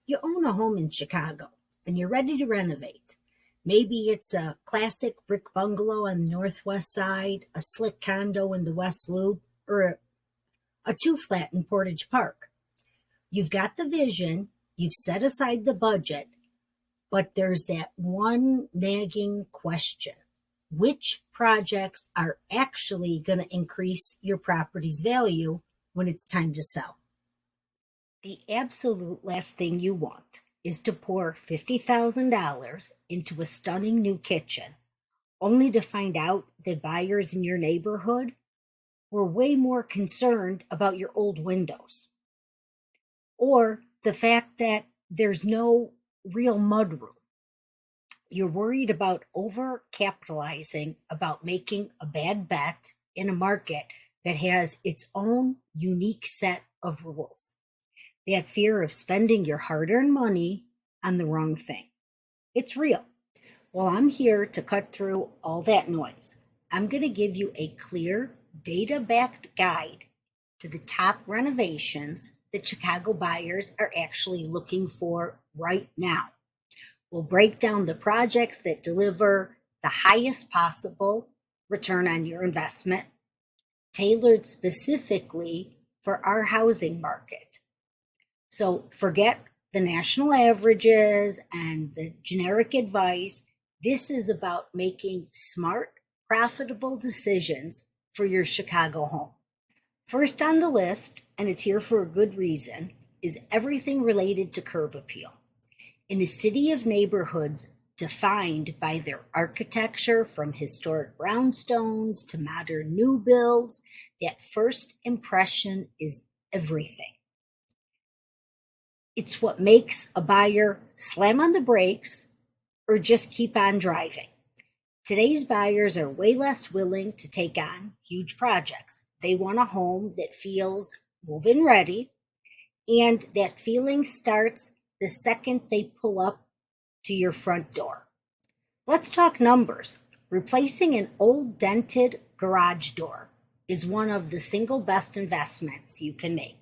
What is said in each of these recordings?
You own a home in Chicago and you're ready to renovate. Maybe it's a classic brick bungalow on the Northwest Side, a slick condo in the West Loop, or a two flat in Portage Park. You've got the vision, you've set aside the budget, but there's that one nagging question. Which projects are actually going to increase your property's value when it's time to sell? The absolute last thing you want is to pour $50,000 into a stunning new kitchen, only to find out that buyers in your neighborhood were way more concerned about your old windows, or the fact that there's no real mudroom. You're worried about over capitalizing, about making a bad bet in a market that has its own unique set of rules. That fear of spending your hard earned money on the wrong thing. It's real. Well, I'm here to cut through all that noise. I'm going to give you a clear, data backed guide to the top renovations that Chicago buyers are actually looking for right now. We'll break down the projects that deliver the highest possible return on your investment, tailored specifically for our housing market. So forget the national averages and the generic advice. This is about making smart, profitable decisions for your Chicago home. First on the list, and it's here for a good reason, is everything related to curb appeal. In a city of neighborhoods defined by their architecture, from historic brownstones to modern new builds, that first impression is everything. It's what makes a buyer slam on the brakes or just keep on driving. Today's buyers are way less willing to take on huge projects. They want a home that feels move-in ready, and that feeling starts the second they pull up to your front door. Let's talk numbers. Replacing an old dented garage door is one of the single best investments you can make.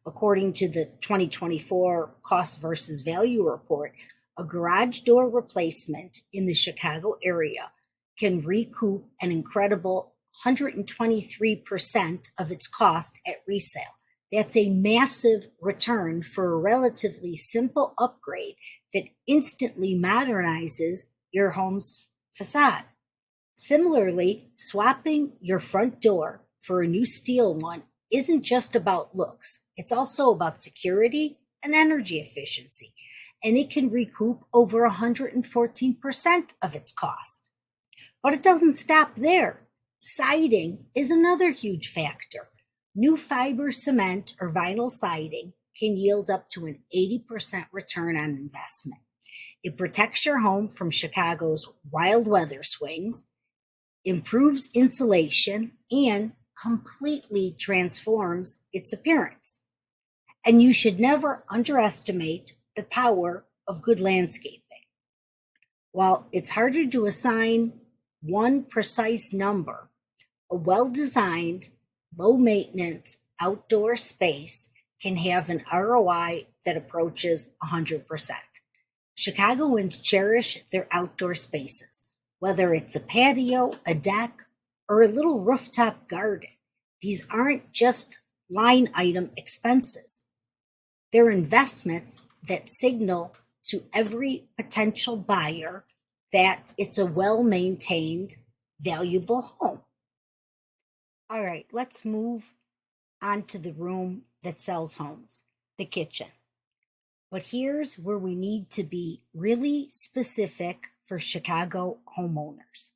According to the 2024 Cost versus Value report, a garage door replacement in the Chicago area can recoup an incredible 123% of its cost at resale. That's a massive return for a relatively simple upgrade that instantly modernizes your home's facade. Similarly, swapping your front door for a new steel one isn't just about looks. It's also about security and energy efficiency, and it can recoup over 114% of its cost. But it doesn't stop there. Siding is another huge factor. New fiber cement or vinyl siding can yield up to an 80% return on investment. It protects your home from Chicago's wild weather swings, improves insulation, and completely transforms its appearance. And you should never underestimate the power of good landscaping. While it's harder to assign one precise number, a well designed, low maintenance outdoor space can have an ROI that approaches 100%. Chicagoans cherish their outdoor spaces, whether it's a patio, a deck, or a little rooftop garden. These aren't just line item expenses. They're investments that signal to every potential buyer that it's a well maintained, valuable home. All right, let's move on to the room that sells homes, the kitchen. But here's where we need to be really specific for Chicago homeowners.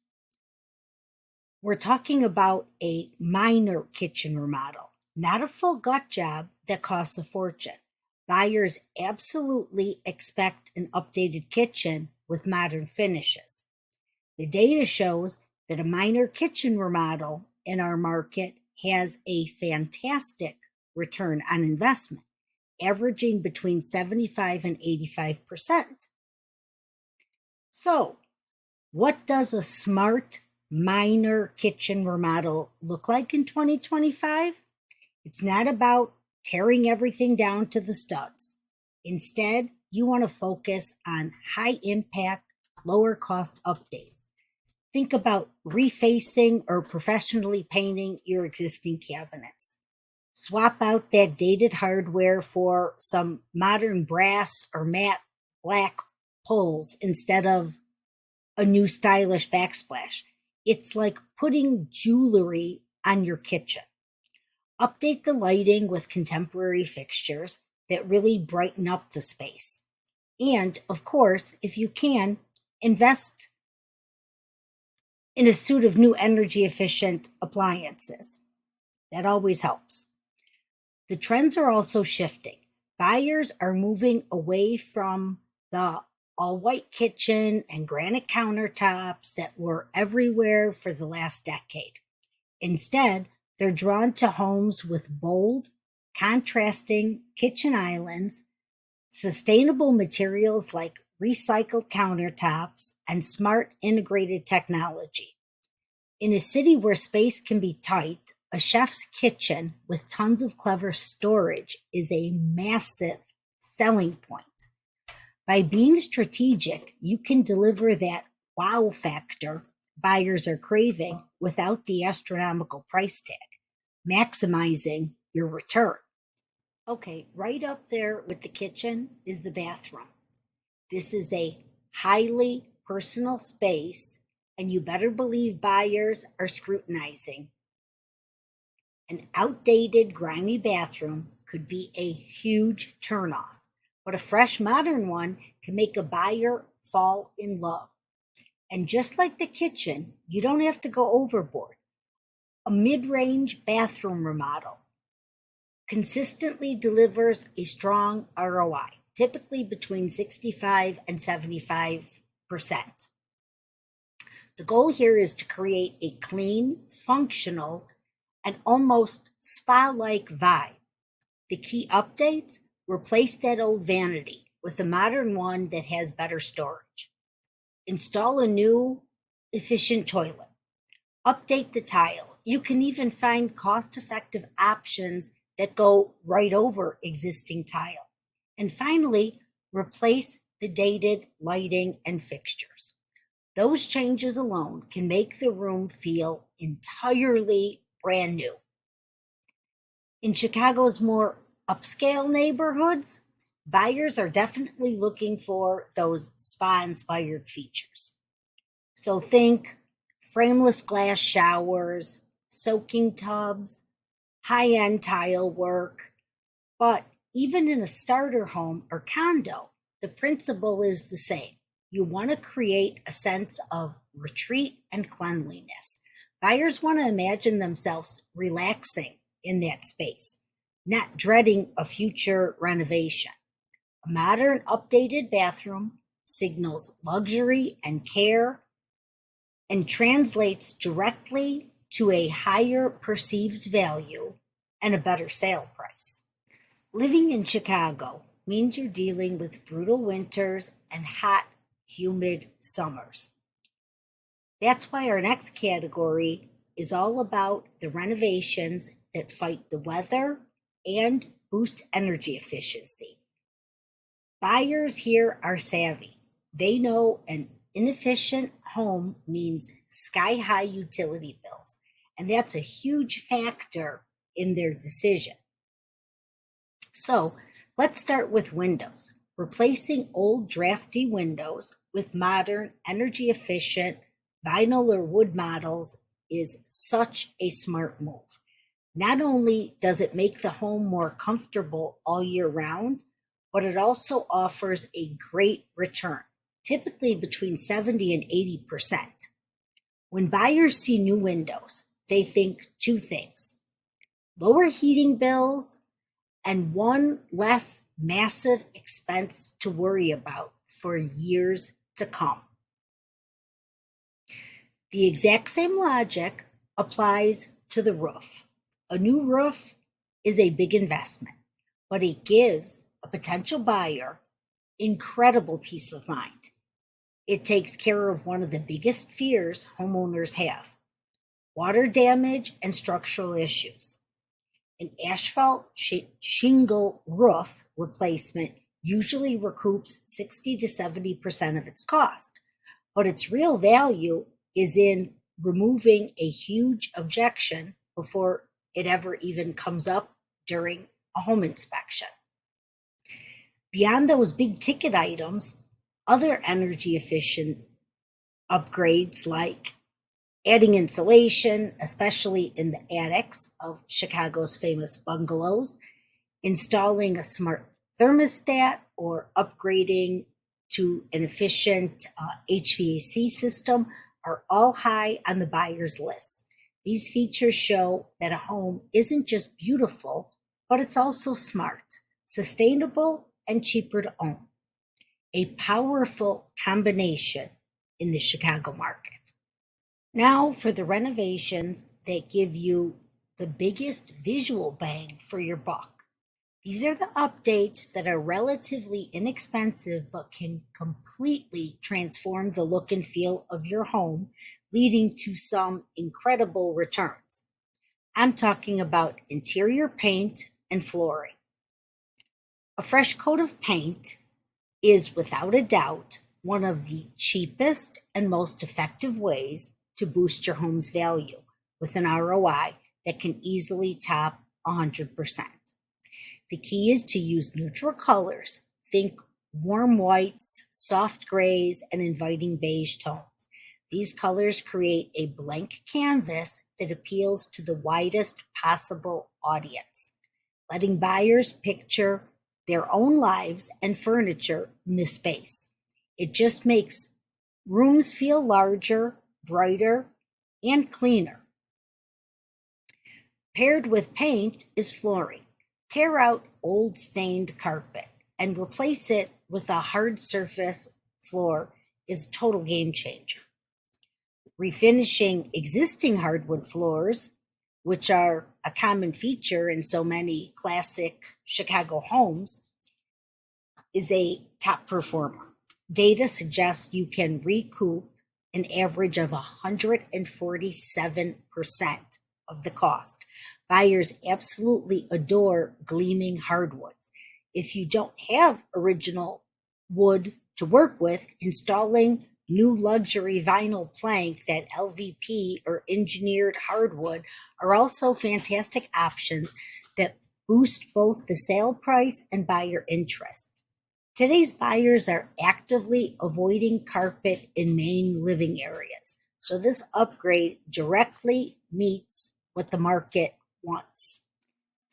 We're talking about a minor kitchen remodel, not a full gut job that costs a fortune. Buyers absolutely expect an updated kitchen with modern finishes. The data shows that a minor kitchen remodel in our market has a fantastic return on investment, averaging between 75 and 85%. So, what does a smart minor kitchen remodel look like in 2025? It's not about tearing everything down to the studs. Instead, you want to focus on high impact, lower cost updates. Think about refacing or professionally painting your existing cabinets. Swap out that dated hardware for some modern brass or matte black pulls instead of a new stylish backsplash. It's like putting jewelry on your kitchen. Update the lighting with contemporary fixtures that really brighten up the space. And of course, if you can, invest in a suite of new energy efficient appliances. That always helps. The trends are also shifting. Buyers are moving away from the all white kitchen and granite countertops that were everywhere for the last decade. Instead, they're drawn to homes with bold, contrasting kitchen islands, sustainable materials like recycled countertops, and smart integrated technology. In a city where space can be tight, a chef's kitchen with tons of clever storage is a massive selling point. By being strategic, you can deliver that wow factor buyers are craving without the astronomical price tag, maximizing your return. Okay, right up there with the kitchen is the bathroom. This is a highly personal space, and you better believe buyers are scrutinizing. An outdated, grimy bathroom could be a huge turnoff, but a fresh, modern one can make a buyer fall in love. And just like the kitchen, you don't have to go overboard. A mid range bathroom remodel consistently delivers a strong ROI, typically between 65 and 75%. The goal here is to create a clean, functional, and almost spa like vibe. The key updates: replace that old vanity with a modern one that has better storage. Install a new, efficient toilet. Update the tile. You can even find cost effective options that go right over existing tile. And finally, replace the dated lighting and fixtures. Those changes alone can make the room feel entirely brand new. In Chicago's more upscale neighborhoods, buyers are definitely looking for those spa inspired features. So think frameless glass showers, soaking tubs, high end tile work. But even in a starter home or condo, the principle is the same. You want to create a sense of retreat and cleanliness. Buyers want to imagine themselves relaxing in that space, not dreading a future renovation. A modern, updated bathroom signals luxury and care and translates directly to a higher perceived value and a better sale price. Living in Chicago means you're dealing with brutal winters and hot, humid summers. That's why our next category is all about the renovations that fight the weather and boost energy efficiency. Buyers here are savvy. They know an inefficient home means sky high utility bills, and that's a huge factor in their decision. So let's start with windows. Replacing old drafty windows with modern, energy efficient vinyl or wood models is such a smart move. Not only does it make the home more comfortable all year round, but it also offers a great return, typically between 70 and 80%. When buyers see new windows, they think two things: lower heating bills and one less massive expense to worry about for years to come. The exact same logic applies to the roof. A new roof is a big investment, but it gives a potential buyer incredible peace of mind. It takes care of one of the biggest fears homeowners have: water damage and structural issues. An asphalt shingle roof replacement usually recoups 60 to 70% of its cost, but its real value is in removing a huge objection before it ever even comes up during a home inspection. Beyond those big ticket items, other energy efficient upgrades like adding insulation, especially in the attics of Chicago's famous bungalows, installing a smart thermostat, or upgrading to an efficient HVAC system are all high on the buyer's list. These features show that a home isn't just beautiful, but it's also smart, sustainable, and cheaper to own. A powerful combination in the Chicago market. Now for the renovations that give you the biggest visual bang for your buck. These are the updates that are relatively inexpensive but can completely transform the look and feel of your home, leading to some incredible returns. I'm talking about interior paint and flooring. A fresh coat of paint is without a doubt one of the cheapest and most effective ways to boost your home's value with an ROI that can easily top 100%. The key is to use neutral colors. Think warm whites, soft grays, and inviting beige tones. These colors create a blank canvas that appeals to the widest possible audience, letting buyers picture their own lives and furniture in this space. It just makes rooms feel larger, brighter, and cleaner. Paired with paint is flooring. Tear out old stained carpet and replace it with a hard surface floor is a total game changer. Refinishing existing hardwood floors, which are a common feature in so many classic Chicago homes, is a top performer. Data suggests you can recoup an average of 147% of the cost. Buyers absolutely adore gleaming hardwoods. If you don't have original wood to work with, installing new luxury vinyl plank, that LVP or engineered hardwood, are also fantastic options that boost both the sale price and buyer interest. Today's buyers are actively avoiding carpet in main living areas, so this upgrade directly meets what the market wants.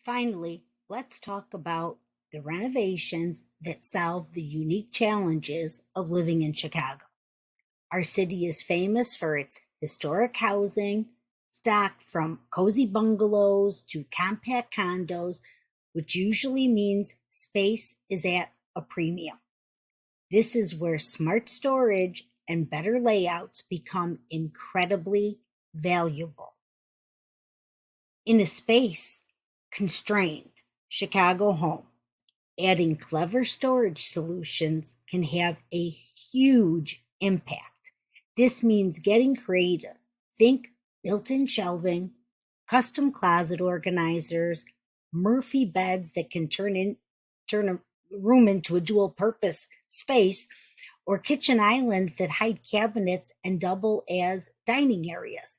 Finally, let's talk about the renovations that solve the unique challenges of living in Chicago. Our city is famous for its historic housing stock, from cozy bungalows to compact condos, which usually means space is at a premium. This is where smart storage and better layouts become incredibly valuable. In a space constrained Chicago home, adding clever storage solutions can have a huge impact. This means getting creative. Think built-in shelving, custom closet organizers, Murphy beds that can turn a room into a dual purpose space, or kitchen islands that hide cabinets and double as dining areas.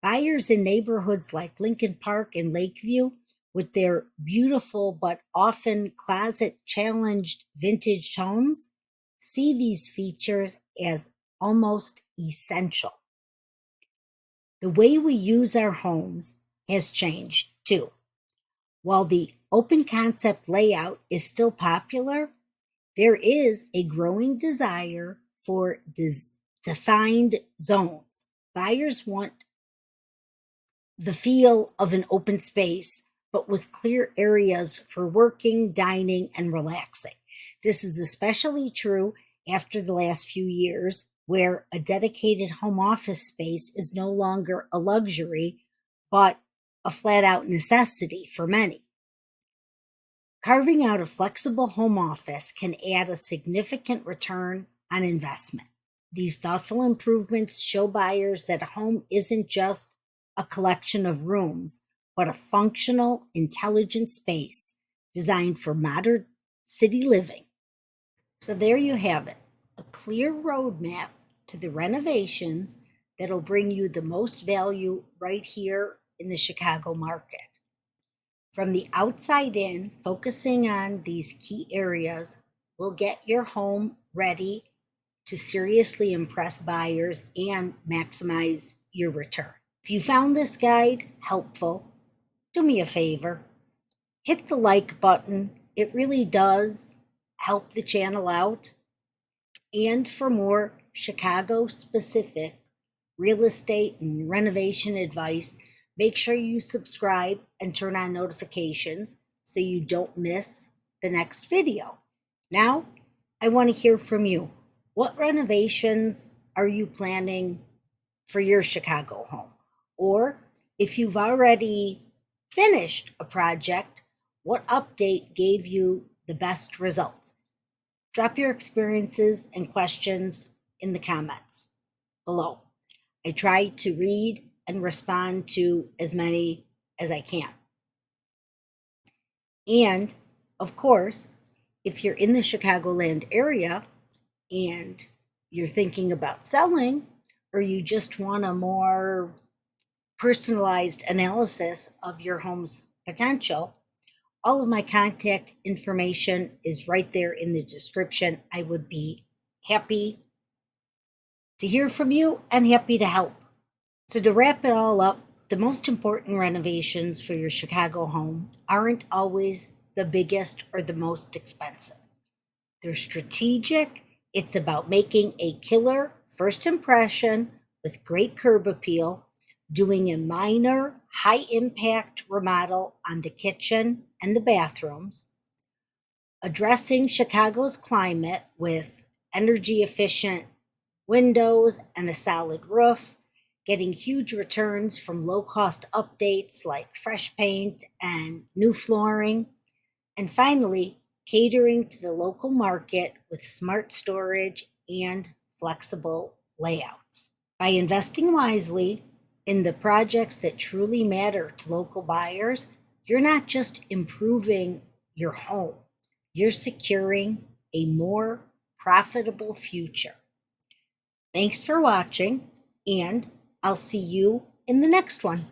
Buyers in neighborhoods like Lincoln Park and Lakeview, with their beautiful but often closet challenged vintage homes, see these features as almost essential. The way we use our homes has changed too. While the open concept layout is still popular, there is a growing desire for defined zones. Buyers want the feel of an open space, but with clear areas for working, dining, and relaxing. This is especially true after the last few years, where a dedicated home office space is no longer a luxury, but a flat out necessity for many. Carving out a flexible home office can add a significant return on investment. These thoughtful improvements show buyers that a home isn't just a collection of rooms, but a functional, intelligent space designed for modern city living. So there you have it, a clear roadmap to the renovations that'll bring you the most value right here in the Chicago market. From the outside in, focusing on these key areas will get your home ready to seriously impress buyers and maximize your return. If you found this guide helpful, do me a favor, hit the like button. It really does help the channel out. And for more Chicago specific real estate and renovation advice, make sure you subscribe and turn on notifications so you don't miss the next video. Now, I want to hear from you. What renovations are you planning for your Chicago home? Or if you've already finished a project, what update gave you the best results? Drop your experiences and questions in the comments below. I try to read and respond to as many as I can. And of course, if you're in the Chicagoland area and you're thinking about selling, or you just want a more personalized analysis of your home's potential, all of my contact information is right there in the description. I would be happy to hear from you and happy to help. So, to wrap it all up, the most important renovations for your Chicago home aren't always the biggest or the most expensive. They're strategic. It's about making a killer first impression with great curb appeal, doing a minor, high impact remodel on the kitchen and the bathrooms, addressing Chicago's climate with energy efficient windows and a solid roof, getting huge returns from low cost updates like fresh paint and new flooring, and finally, catering to the local market with smart storage and flexible layouts. By investing wisely in the projects that truly matter to local buyers, you're not just improving your home, you're securing a more profitable future. Thanks for watching, and I'll see you in the next one.